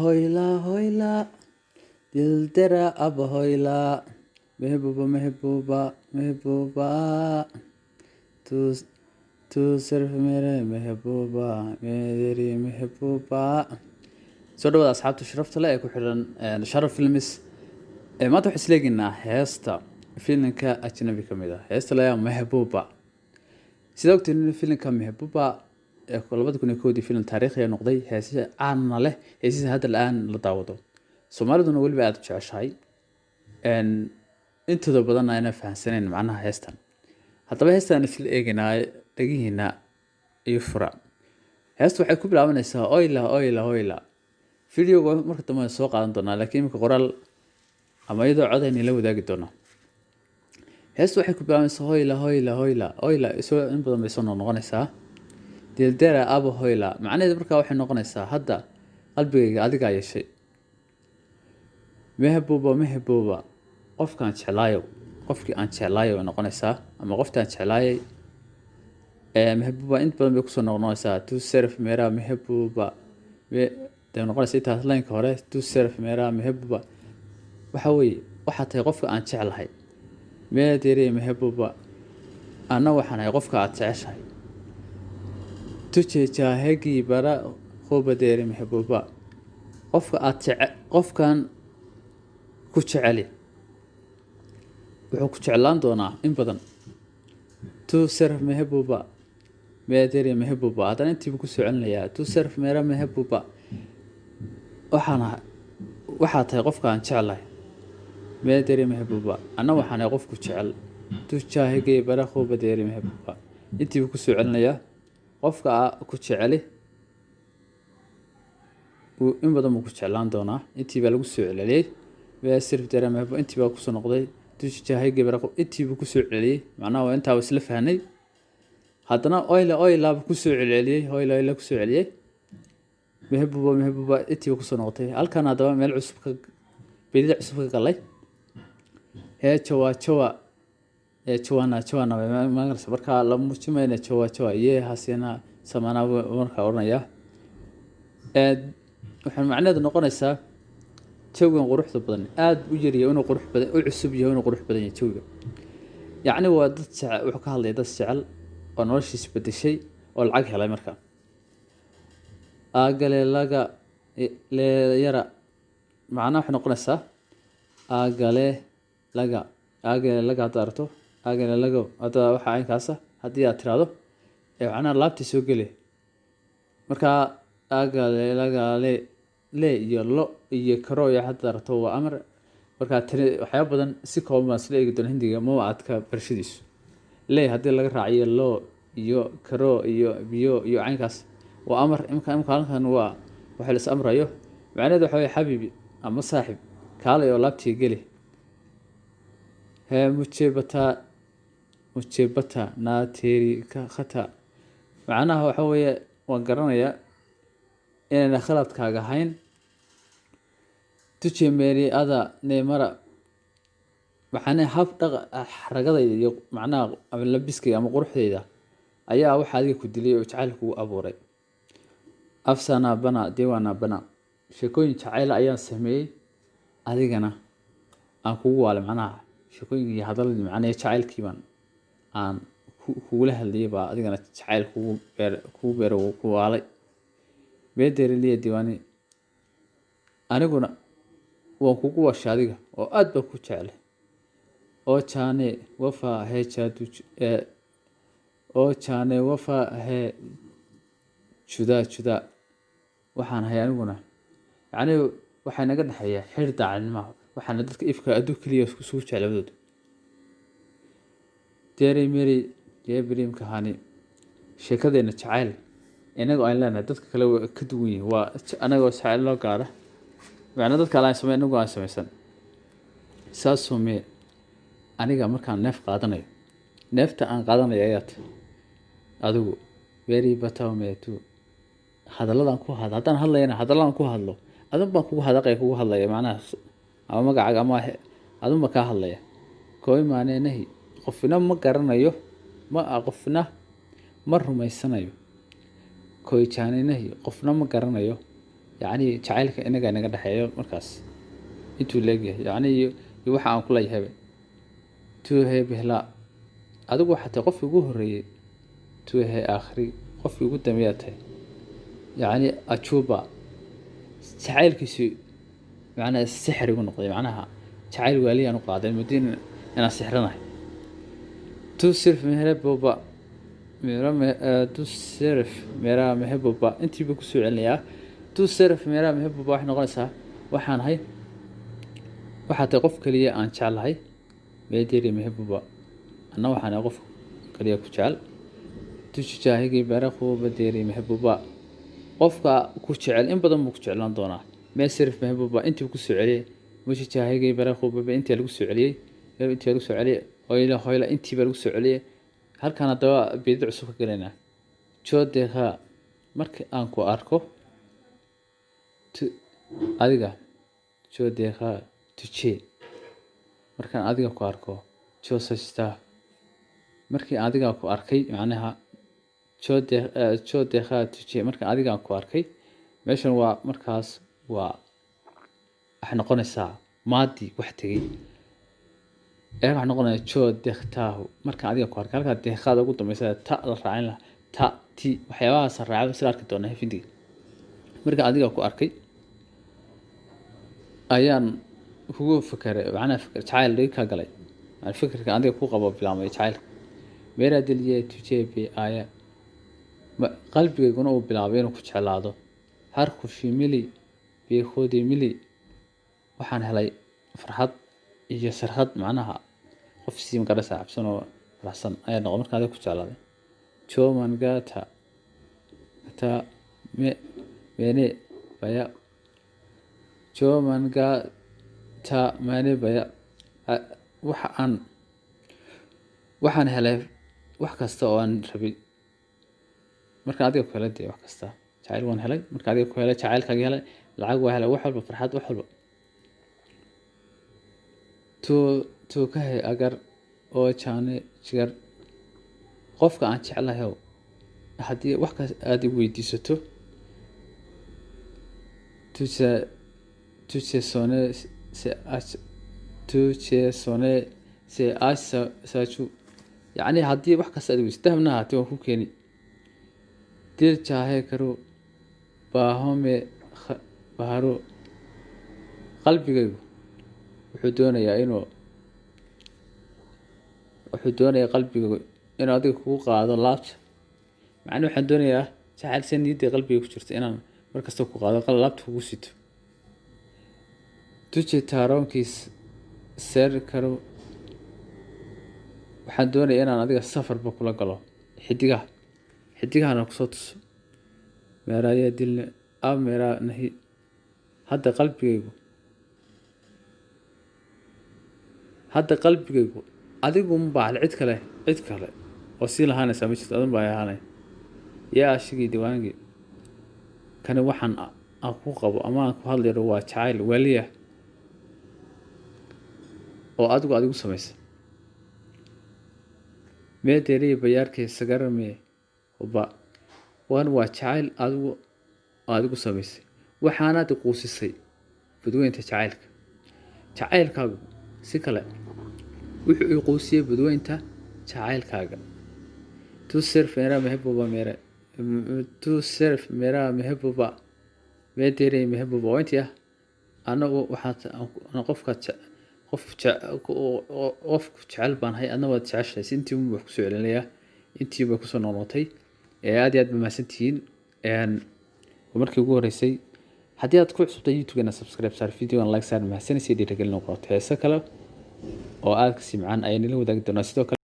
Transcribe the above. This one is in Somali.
होइला होइला दिल तेरा अब होइला महबूबा महबूबा महबूबा तू तू सिर्फ मेरे महबूबा मेरी महबूबा soo dhawaada asxaabta sharafta leh ee ku xiran Sharaf Films maanta waxaan isleeginaa heesta filimka ajnabi ka mid ah heesta la Mahbuba sidoo kale filimka Mahbuba ee 2001 filim taariikhi ah noqday heesiisa caan leh heesiisa hadda aan la daawado Soomaaliduna waliba aad u jeceshahay inta badan ayna fahansaneen macnaha heestan haddaba heestan isla eeginaa dhagihiina iyo fura heestu waxay ku bilaabanaysaa oyla oyla oyla فيديو مرة تمام سوق عن دونا لكن كقرال أما يدو عدا إني لو ذاك دونا هسه واحد كبار هويلا هويلا هويلا هويلا يسوي نبض ما يصنع نغنيسا ديال ديرة أبو هويلا معناه إذا بركة واحد نغنيسا هدا قلبي عادي قاعد شيء محبوبة محبوبة قف كان شلايو قف كان شلايو نغنيسا أما قف كان شلاي محبوبة أنت بدل بيكسر نغنيسا تسرف ميرا محبوبة دائما نقول سيتها لين كهره تسرف ميرا محبوبة وحوي waxaa tahay qofka aan jecelahay meedeeri mahbuuba ana waxaan ahay qofka aad jeceshahay tujeejahagi bara qobadeeri mahbuuba qofkan ku jeceli wuxuu ku jeclaan doonaa in badan tusraf mahbuuba meedeeri mahbuuba hadan intii ku soo celinayaa tusraf meera mahbuuba waxaa tahay qofka aan jecelahay meedeeri mahbuuba ana waxaan ahay qofku jecel tujaahigay bara qobadeeri mahbuuba intii ku soo celinayaa qofka ku jeceli in badan ku jeclaan doonaa intii baa lagu soo celiyay waa sirf deera mahbuuba intii baa ku soo noqday tujaahigay bara intii ku soo celiyay macnaha waa intaa isla fahnay haddana oyla oyla ku soo celiyay oyla oyla ku soo celiyay محبوبة إنتي وكسر نقطة هل كان هذا مال عصب بديد عصب قلي هي شوانا ما نقدر بركة لما تشمينا شوا يه حسينا سمعنا مركا ورنا يا وحنا معنا ذا نقول نسا شوي نروح بدن وجري ونروح بدن وعصب يه ونروح بدن شوي يعني هو ضد وحكى هذا ضد الشعل ونورش يثبت الشيء والعقل على مركا أقل لقى ليرى معنا إحنا قلنا أقل لقى دارته أقل لقى هذا وحين كاسة هدي أتراده يعني لابتي سوق لي مركا أقل لقى لي يلا يكرو يحد دارته وأمر مركا تري وحياة بدن سكوا مسلي جدا هندي مو عادك برشيدش لي هدي لقى راعي اللو يو كرو يو عين كاس وأمر إمكان هو وحلس أمر أيه معناه ده حوي حبيبي أما صاحب كاله يولابتي قلي هي متشبتا ناتيري كخطأ معناه هو حوي وقرنا يا إن خلط كاجهين تجي ميري هذا نمرة معناه حفظ حرقة معناه أما لبسك أما قروح ذا أيه واحد يكدلي وتعالك أبوري أفسنا بنا ديوانا بنا شكوين تعالى أيام سمي أدينا أقوى على معناها شكوين يهضل معناه تعالى كيمان عن هو له اللي يبغى أدينا تعالى هو بيرو هو علي بيدير اللي ديواني أنا قلنا وقوة الشادية وأدب كتعالى أو كاني وفا هي شادو أو كاني وفا هي شدا waxaan hay aniguna yani waxay naga dhaxeeyaa xir daacadnimo waxaan dadka ifka aduu kaliya isku soo jeclaadooda deeri miri jeebrim kahani sheekadeena jacayl inagu aan leenahay dadka kale ka duwan yihiin waa anagoo jacayl loo gaara macna dadka la sameeyay inagu aan sameeysan saasumee aniga markaan neef qaadanayo neefta aan qaadanayo ayaad adigu very bataw meetu hadalladaan ku hadlo haddaan hadlayna hadalladaan ku hadlo adun baan kugu hadlaya macnaha ama magacaaga ama adun baan kaa hadlaya kooy maaneenahi qofna ma garanayo qofna ma rumaysanayo kooy jaaneenahi qofna ma garanayo yacni jacaylka inaga inaga dhexeeyo markaas intuu leegyahay yacni iyo waxa aan kula yahay tuuhe bihla adigu waxaa tahay qofkii ugu horreeyey tuuhe aakhiri qofkii ugu dambeeyaa tahay yacni ajuuba jacaylkiisu macnaha sixir igu noqday macnaha jacayl waaliyaan u qaaday mudin inaan sixranahay tu sirf mehere boba tu sirf meera mehe boba intiiba ku soo celinayaa tu sirf meera mehe boba waxay noqonaysaa waxaan ahay waxaa tahay qof kaliya aan jeclahay meediri mehe boba anna waxaan ahay qof kaliya ku jecel tujaahigii barakhu badeeri mehe boba qofka ku jecel in badan buu ku jeclaan doonaa mee sirf mehe boba intii ku soo celiyay tujaahigii barakhu baba intii lagu soo celiyay intii lagu soo celiyay hoyla intii baa lagu soo celiyay halkan haddaba beedid cusub ka galaynaa joodeha marka aan ku arko adiga joodeha tuje markaan adiga ku arko joosasta markii adiga ku arkay macnaha joodeha tuje markaan adiga ku arkay meeshan waa markaas waa waxay noqonaysaa maadi wax tegay waxaan noqonaya joodekhtaahu markaan adiga ku arkay halkaa deekhaada ugu dambaysa ta la raacin lahaa ta ti waxyaabahaas raacay sida arki doonaa findiga markaan adiga ku arkay ayaan kugu fakaray macnaha jacayl dhiga ka galay fikirka adiga ku qabo bilaamay jacaylka meeraa deliye tujeebe aya qalbigayguna uu bilaabay inuu ku jeclaado harku shimili beekoodi mili waxaan helay farxad iyo sarxad macnaha qof siim garasa cabsan oo raxsan ayaa noqon markaan adiga ku jeclaaday joman gata ta mene baya joman gata mene baya waxaan helay wax kasta oo aan rabay markaan adiga ku helay dee wax kasta jacayl waan helay markaan adiga ku helay jacaylkaaga helay lacag waa helay wax walba farxad wax walba tu kahay agar oo jaane jigar qofka aan jeclahay haddii wax kaas aad weydiisato tuje sone se asaju yacni haddii wax kasta aad weydiisato dahabna haatee waan ku keeni dir jaahe karo baahome baharo qalbigaygu wuxuu doonayaa qalbiga inuu adiga kugu qaado laabta macna waxaan doonayaa jacayl san niyadda qalbiga ku jirta inaan markasta ku qaado laabta kugu sito tuje taaroonkiis seer karo waxaan doonayaa inaan adiga safarba kula galo xidigahana kusoo tuso meeraaya dilne meeraa nahi hadda qalbigaygu adigu mbaal cid kale oo sii lahaanaysaa ma jirto adan baa ahaanay yaa ashigii diwaangii kani waxaan aan ku qabo ama aan ku hadlayno waa jacayl waliya oo adigu samaysa meederiya bayaarkay sagarame uba waa jacayl adigu samaysay waxaanaad quusisay badweynta jacaylkaagu si kale wuxuu ii quusiyey badweynta jacaylkaaga tu sirf meera mehebuba meederey mehebuba waa intii anagu waxaa qofku jecel baan hay adna waad jeceshahay si intii wax kusoo celinayaa intii bay kusoo noqnoqotay aad iyo aad ba mahadsantihiin markii ugu horeysay haddii aad ku cusubtay youtube-gana subscribe saar videogan like saar mahadsanaysa dhiirigelin noqoto heese kale oo aad ka simcaan ayaan nila wadaagi doonaa sidoo kale